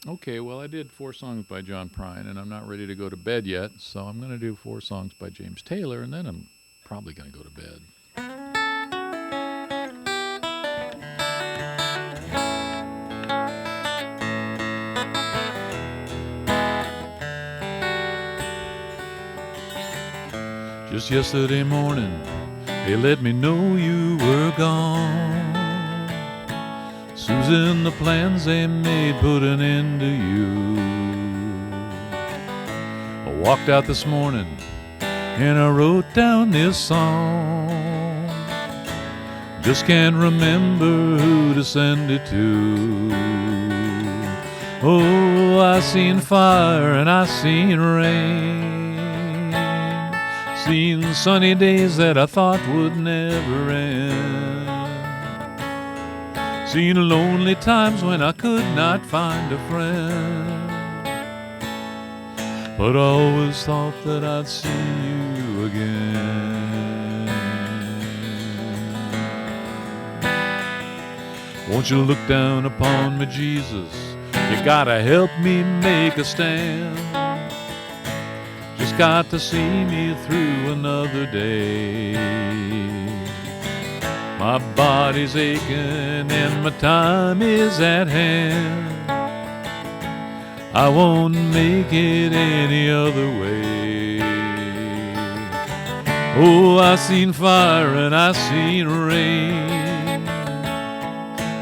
Okay, well, I did 4 songs by John Prine, and I'm not ready to go to bed yet, so I'm going to do 4 songs by James Taylor, and then I'm probably going to go to bed. Just yesterday morning, they let me know you were gone. Susan, the plans they made put an end to you. I walked out this morning and I wrote down this song. Just can't remember who to send it to. Oh, I seen fire and I seen rain. Seen sunny days that I thought would never end. Seen lonely times when I could not find a friend. But I always thought that I'd see you again. Won't you look down upon me, Jesus? You gotta help me make a stand. Just got to see me through another day. My body's aching and my time is at hand. I won't make it any other way. Oh, I seen fire and I seen rain.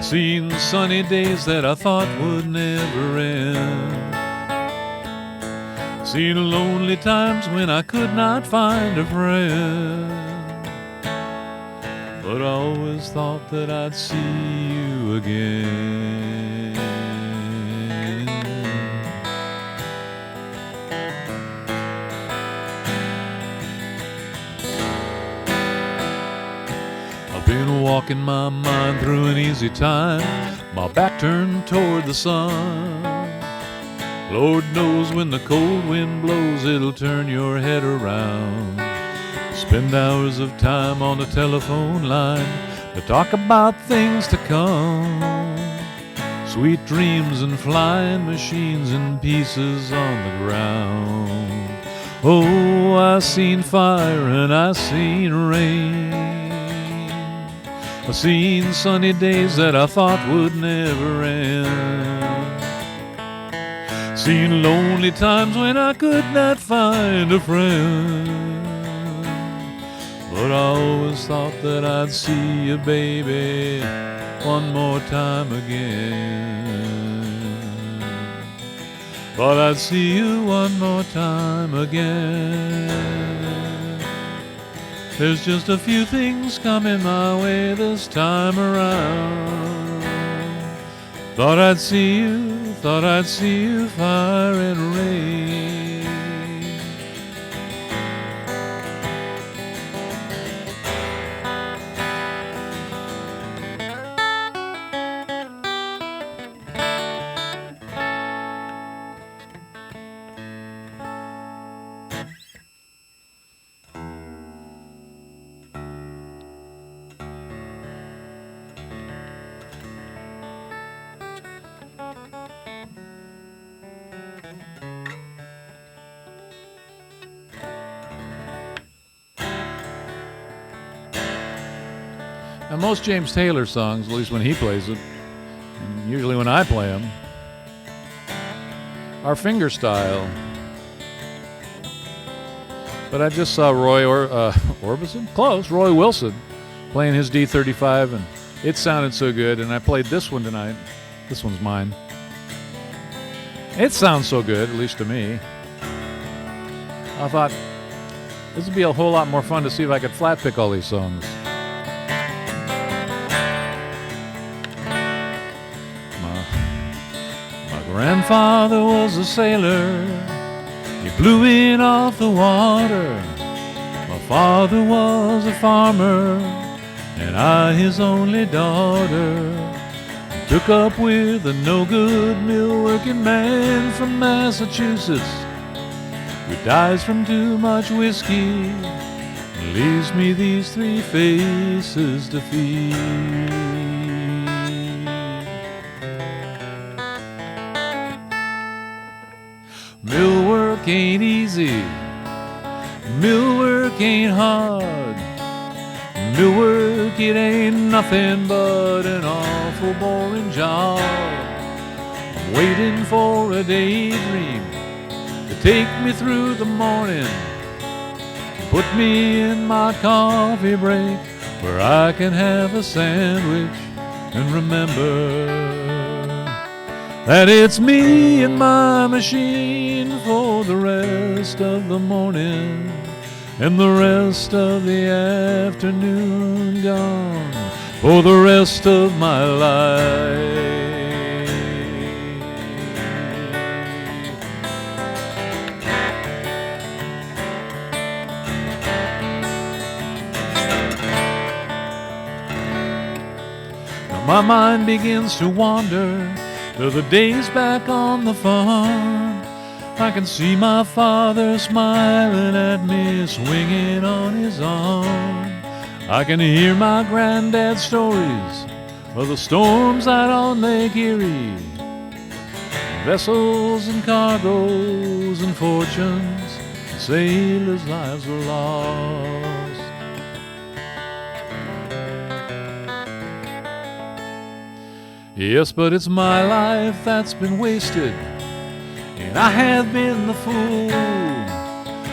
Seen sunny days that I thought would never end. Seen lonely times when I could not find a friend. But I always thought that I'd see you again. I've been walking my mind through an easy time, my back turned toward the sun. Lord knows when the cold wind blows, it'll turn your head around. Spend hours of time on the telephone line to talk about things to come. Sweet dreams and flying machines and pieces on the ground. Oh, I seen fire and I seen rain. I seen sunny days that I thought would never end. Seen lonely times when I could not find a friend. But I always thought that I'd see you, baby, one more time again. Thought I'd see you one more time again. There's just a few things coming my way this time around. Thought I'd see you, fire and rain. Now, most James Taylor songs, at least when he plays it, and usually when I play them, are fingerstyle. But I just saw Orbison? Close, Roy Wilson playing his D35, and it sounded so good, and I played this one tonight. This one's mine. It sounds so good, at least to me. I thought this would be a whole lot more fun to see if I could flat pick all these songs. My grandfather was a sailor. He blew in off the water. My father was a farmer, and I his only daughter. Took up with a no-good mill-working man from Massachusetts who dies from too much whiskey and leaves me these three faces to feed. work ain't easy. Mill work ain't hard. Mill work, it ain't nothing but an awful boring job. I'm waiting for a daydream to take me through the morning, put me in my coffee break where I can have a sandwich and remember that it's me and my machine for the rest of the morning and the rest of the afternoon gone for the rest of my life. Now my mind begins to wander to the days back on the farm. I can see my father smiling at me, swinging on his arm. I can hear my granddad's stories of the storms out on Lake Erie, vessels and cargoes and fortunes, sailors' lives were lost. Yes, but it's my life that's been wasted, and I have been the fool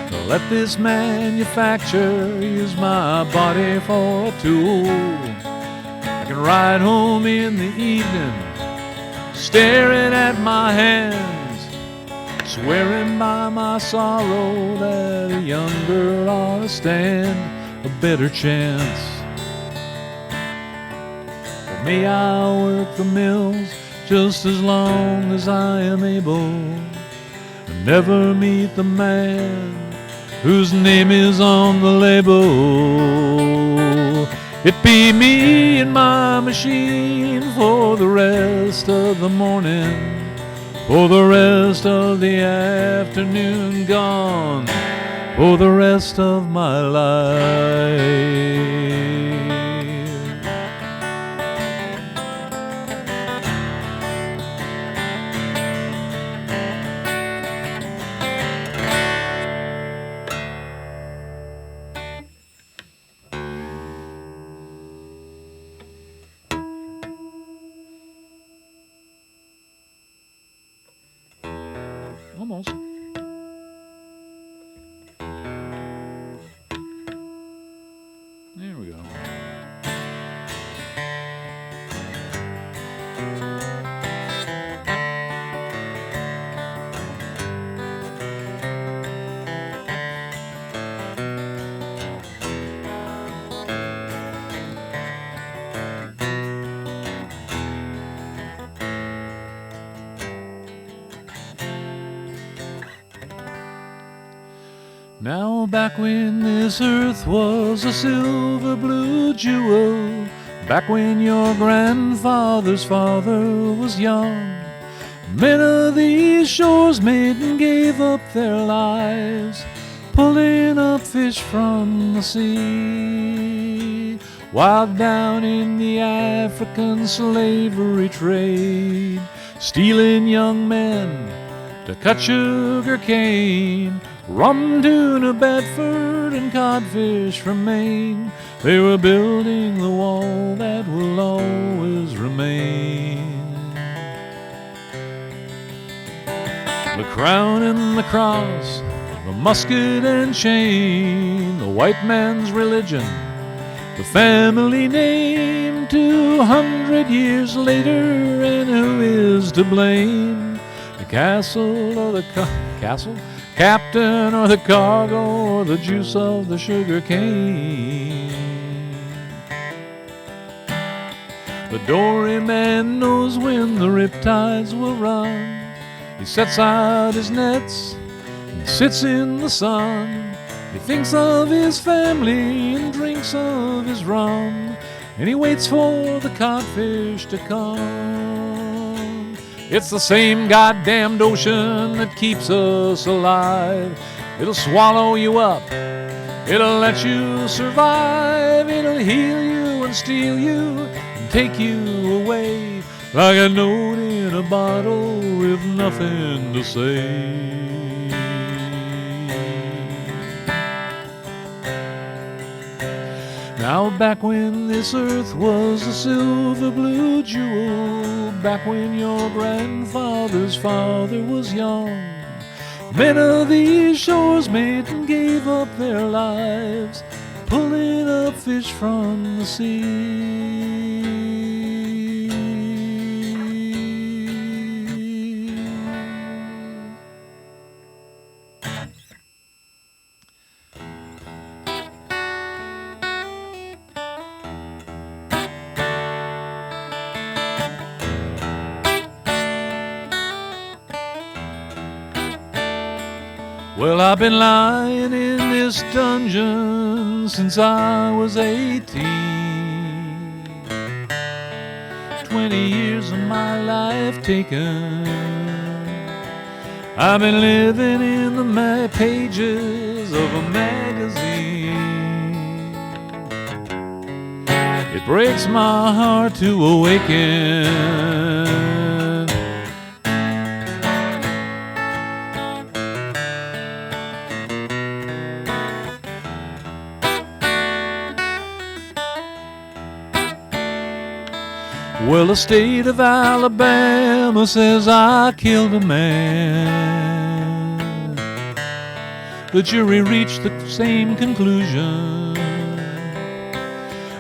to let this manufacturer use my body for a tool. I can ride home in the evening, staring at my hands, swearing by my sorrow that a young girl ought to stand a better chance. But may I work the mills just as long as I am able, and never meet the man whose name is on the label. It be me and my machine for the rest of the morning, for the rest of the afternoon gone, for the rest of my life. Almost. There we go. Now back when this earth was a silver blue jewel, back when your grandfather's father was young, men of these shores made and gave up their lives, pulling up fish from the sea, while down in the African slavery trade, stealing young men to cut sugar cane, rum, tuna, Bedford, and codfish from Maine. They were building the wall that will always remain. The crown and the cross, the musket and chain, the white man's religion, the family name, 200 years later, and who is to blame? The castle or the castle? Captain or the cargo or the juice of the sugar cane. The doryman knows when the riptides will run. He sets out his nets and sits in the sun. He thinks of his family and drinks of his rum, and he waits for the codfish to come. It's the same goddamned ocean that keeps us alive. It'll swallow you up, it'll let you survive, it'll heal you and steal you and take you away, like a note in a bottle with nothing to say. Now back when this earth was a silver blue jewel, back when your grandfather's father was young, men of these shores made and gave up their lives, pulling up fish from the sea. Well, I've been lying in this dungeon since I was 18. 20 years of my life taken. I've been living in the pages of a magazine. It breaks my heart to awaken. Well, the state of Alabama says I killed a man. The jury reached the same conclusion.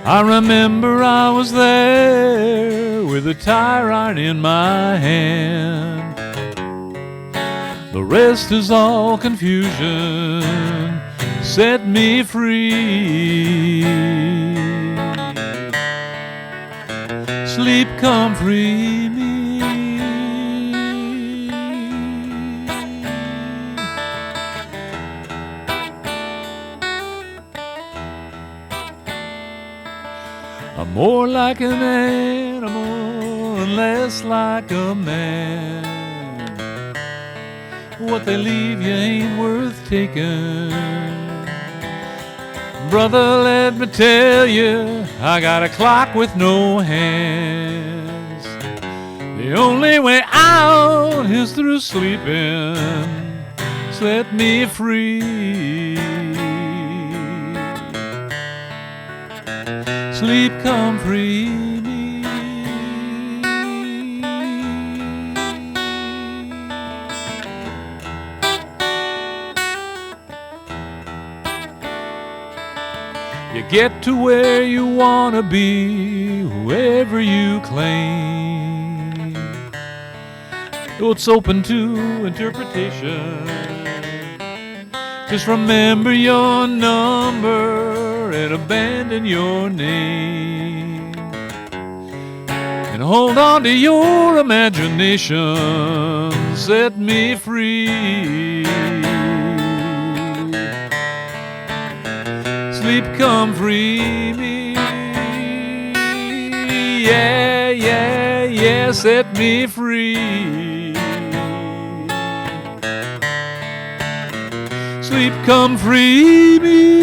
I remember I was there with a tire iron in my hand. The rest is all confusion. Set me free. Sleep, come free me. I'm more like an animal and less like a man. What they leave you ain't worth taking. Brother, let me tell you, I got a clock with no hands. The only way out is through sleeping. Set me free. Sleep, come free me. You get to where you want to be, whoever you claim. It's open to interpretation. Just remember your number and abandon your name. And hold on to your imagination. Set me free. Sleep, come free me. Yeah, yeah, yeah, set me free. Sleep, come free me.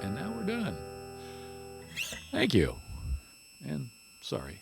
And now we're done. Thank you. And sorry.